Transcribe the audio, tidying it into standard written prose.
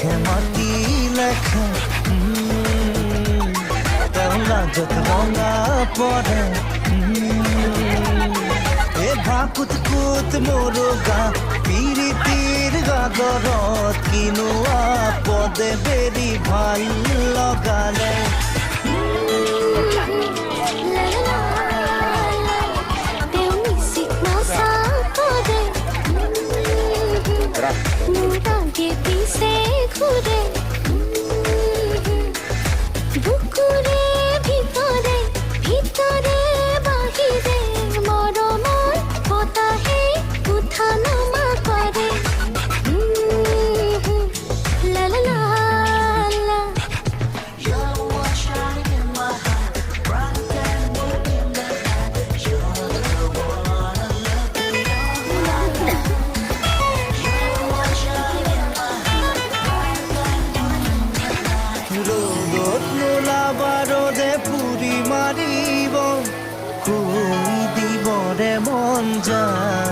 লিখে মাটি লেখে তেওলা যত রঙা পড়ে এ ভাকুত কুত মোরগা পিরিতির গাগরত কিনুয়া পদে বেরি ভাল লগালে বুকুরে ভিতরে ভিতরে বাহিরে মরমর পতাহে উঠানামা করে লা লা লা লা You're what shining in my heart, bright and moving the light. You're the one I love beyond. You're what shining in my heart, bright and moving the light. রোদত নোলাবারদে Puri মারিব খুই দিবরে মন যায়